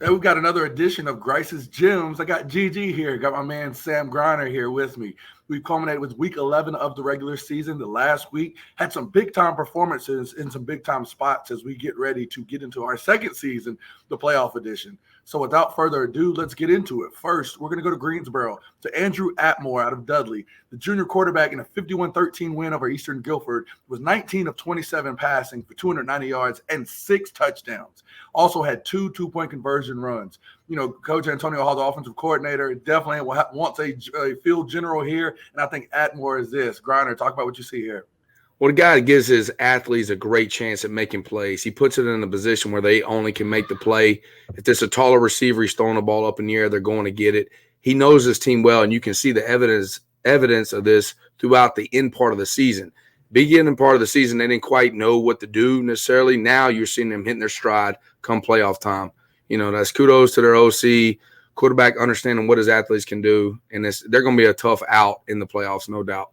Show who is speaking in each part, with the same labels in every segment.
Speaker 1: And we've got another edition of Grices Gems. I got Gigi here. Got my man Sam Griner here with me. We culminated with week 11 of the regular season. The last week had some big-time performances in some big-time spots as we get ready to get into our second season, the playoff edition. So without further ado, let's get into it. First, we're going to go to Greensboro, to Andrew Attmore out of Dudley. The junior quarterback in a 51-13 win over Eastern Guilford was 19 of 27 passing for 290 yards and 6 touchdowns. Also had 2 two-point conversion runs. You know, Coach Antonio Hall, the offensive coordinator, definitely wants a field general here, and I think Attmore is this. Griner, talk about what you see here.
Speaker 2: Well, the guy gives his athletes a great chance at making plays. He puts it in a position where they only can make the play. If there's a taller receiver, he's throwing the ball up in the air, they're going to get it. He knows his team well, and you can see the evidence of this throughout the end part of the season. Beginning part of the season, they didn't quite know what to do necessarily. Now you're seeing them hitting their stride come playoff time. You know, that's kudos to their OC, quarterback understanding what his athletes can do, and they're going to be a tough out in the playoffs, no doubt.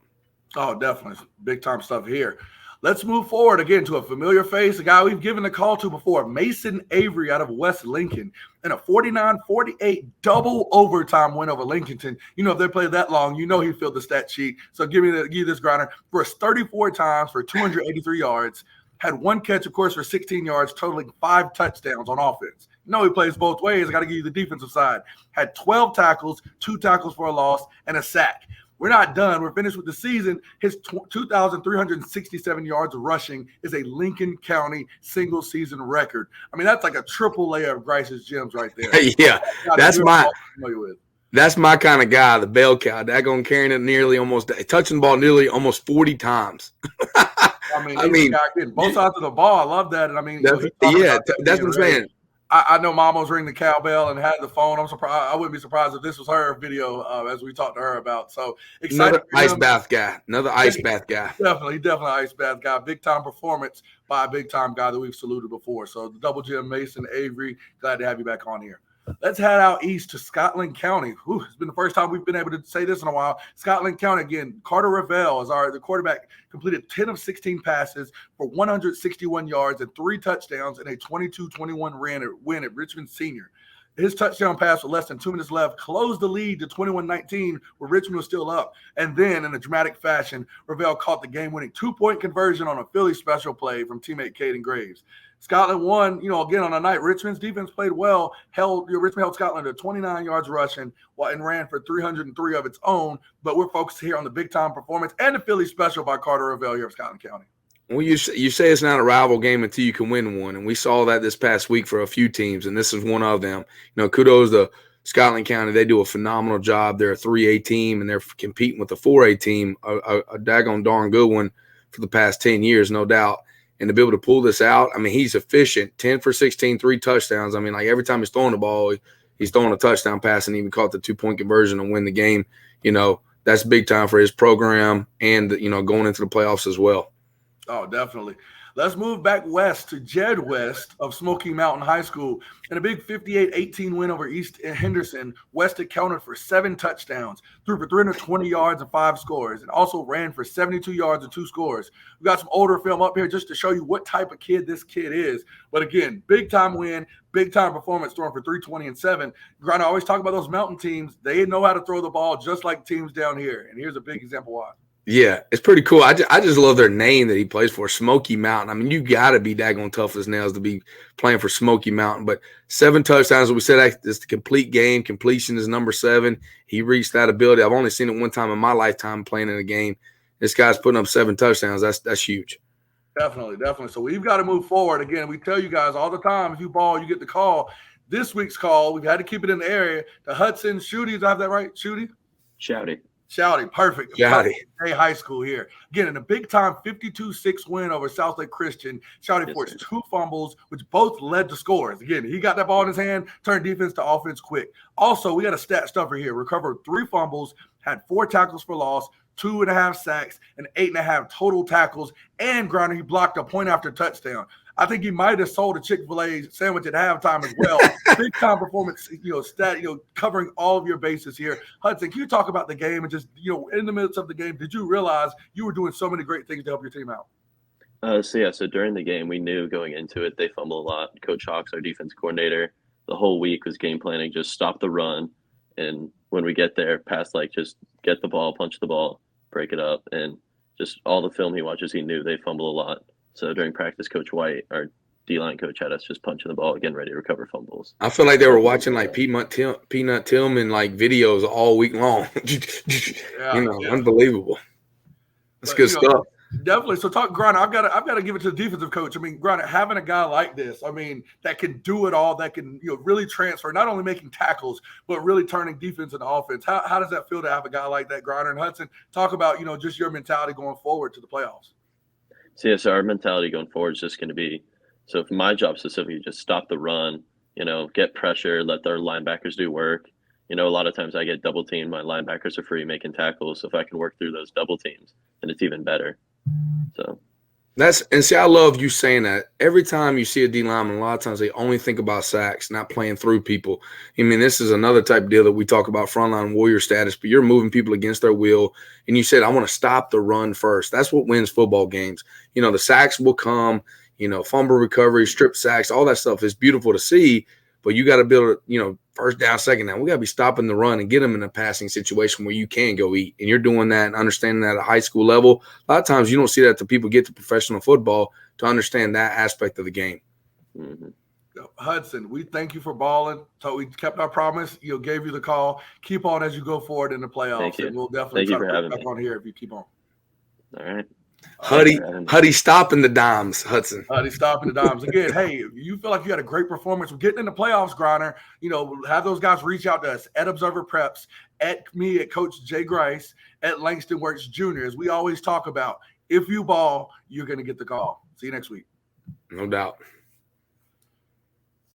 Speaker 1: Oh, definitely. Big-time stuff here. Let's move forward again to a familiar face, a guy we've given a call to before, Mason Avery out of West Lincoln, in a 49-48 double overtime win over Lincolnton. You know, if they played that long, you know he filled the stat sheet. So give you this, Griner. For 34 times for 283 yards, had 1 catch, of course, for 16 yards, totaling 5 touchdowns on offense. You know he plays both ways. I got to give you the defensive side. Had 12 tackles, 2 tackles for a loss, and a sack. We're not done. We're finished with the season. His 2,367 yards rushing is a Lincoln County single-season record. I mean, that's like a triple layer of Grices Gems right there.
Speaker 2: Yeah, that's my kind of guy, the bell cow. That going carrying it touching the ball nearly almost 40 times.
Speaker 1: I mean, getting both sides of the ball. I love that. And I mean,
Speaker 2: that's what I'm saying.
Speaker 1: I know Mom was ringing the cowbell and had the phone. I'm surprised. I wouldn't be surprised if this was her video as we talked to her about. So excited.
Speaker 2: Another ice bath guy.
Speaker 1: Definitely ice bath guy. Big time performance by a big time guy that we've saluted before. So the double Jim, Mason, Avery, glad to have you back on here. Let's head out east to Scotland County. Whew, it's been the first time we've been able to say this in a while. Scotland County again. Carter Revelle is the quarterback, completed 10 of 16 passes for 161 yards and 3 touchdowns in a 22-21 win at Richmond Senior. His touchdown pass with less than 2 minutes left closed the lead to 21-19 where Richmond was still up. And then in a dramatic fashion, Revelle caught the game-winning 2-point conversion on a Philly special play from teammate Cayden Graves. Scotland won, again on a night. Richmond's defense played well. Richmond held Scotland to 29 yards rushing and ran for 303 of its own. But we're focused here on the big-time performance and the Philly special by Carter Revelle here of Scotland County.
Speaker 2: Well, you say it's not a rival game until you can win one, and we saw that this past week for a few teams, and this is one of them. Kudos to Scotland County. They do a phenomenal job. They're a 3A team, and they're competing with a 4A team, a daggone darn good one for the past 10 years, no doubt. And to be able to pull this out, I mean, he's efficient. 10 for 16, 3 touchdowns. I mean, like every time he's throwing the ball, he's throwing a touchdown pass and even caught the 2-point conversion and win the game. That's big time for his program and, going into the playoffs as well.
Speaker 1: Oh, definitely. Let's move back west to Jed West of Smoky Mountain High School. In a big 58-18 win over East Henderson, West accounted for 7 touchdowns, threw for 320 yards and 5 scores, and also ran for 72 yards and 2 scores. We got some older film up here just to show you what type of kid this kid is. But again, big-time win, big-time performance, throwing for 320 and 7. Grant, I always talk about those mountain teams. They know how to throw the ball just like teams down here, and here's a big example why.
Speaker 2: Yeah, it's pretty cool. I just love their name that he plays for, Smoky Mountain. I mean, you got to be daggone tough as nails to be playing for Smoky Mountain. But 7 touchdowns, we said it's the complete game. Completion is number 7. He reached that ability. I've only seen it one time in my lifetime playing in a game. This guy's putting up 7 touchdowns. That's huge.
Speaker 1: Definitely. So we've got to move forward. Again, we tell you guys all the time, if you ball, you get the call. This week's call, we've had to keep it in the area. The Hudson Shooty, do I have that right? Shooty? Shouty, perfect.
Speaker 2: Shouty.
Speaker 1: High School here. Again, in a big-time 52-6 win over Southlake Christian, Shouty forced 2 fumbles, which both led to scores. Again, he got that ball in his hand, turned defense to offense quick. Also, we got a stat stuffer here. Recovered 3 fumbles, had 4 tackles for loss, 2.5 sacks, and 8.5 total tackles. And, Griner, he blocked a point after touchdown. I think he might have sold a Chick-fil-A sandwich at halftime as well. Big time performance, covering all of your bases here. Hudson, can you talk about the game and just, in the midst of the game, did you realize you were doing so many great things to help your team out?
Speaker 3: So during the game, we knew going into it, they fumble a lot. Coach Hawks, our defense coordinator, the whole week was game planning, just stop the run. And when we get there, pass, like, just get the ball, punch the ball, break it up. And just all the film he watches, he knew they fumble a lot. So during practice, Coach White, our D-line coach, had us just punching the ball, getting ready to recover fumbles.
Speaker 2: I feel like they were watching like Peanut Tillman like videos all week long. Unbelievable. That's good stuff.
Speaker 1: Definitely. So talk, Grant. I've got to give it to the defensive coach. I mean, Grant, having a guy like this, I mean, that can do it all, that can really transfer, not only making tackles, but really turning defense into offense. How does that feel to have a guy like that, Griner and Hudson? Talk about just your mentality going forward to the playoffs.
Speaker 3: So our mentality going forward is just going to be, so for my job specifically, just stop the run, get pressure, let their linebackers do work. A lot of times I get double teamed, my linebackers are free making tackles. So if I can work through those double teams, then it's even better. So
Speaker 2: I love you saying that. Every time you see a D lineman, a lot of times they only think about sacks, not playing through people. I mean, this is another type of deal that we talk about, frontline warrior status, but you're moving people against their will. And you said, I want to stop the run first. That's what wins football games. The sacks will come, fumble recovery, strip sacks, all that stuff is beautiful to see, but you got to build first down, second down. We got to be stopping the run and get them in a passing situation where you can go eat. And you're doing that and understanding that at a high school level. A lot of times you don't see that till people get to professional football to understand that aspect of the game.
Speaker 3: Mm-hmm.
Speaker 1: Hudson, we thank you for balling. So we kept our promise. Gave you the call. Keep on as you go forward in the playoffs.
Speaker 3: Thank you.
Speaker 1: And we'll definitely try to put back
Speaker 3: me
Speaker 1: on here if you keep on.
Speaker 3: All right.
Speaker 2: Huddy stopping the dimes, Hudson.
Speaker 1: Huddy stopping the dimes. Again, hey, if you feel like you had a great performance, we're getting in the playoffs, Griner. Have those guys reach out to us at Observer Preps, at me, at Coach Jay Grice, at Langston Works Jr. As we always talk about, if you ball, you're going to get the call. See you next week.
Speaker 2: No doubt.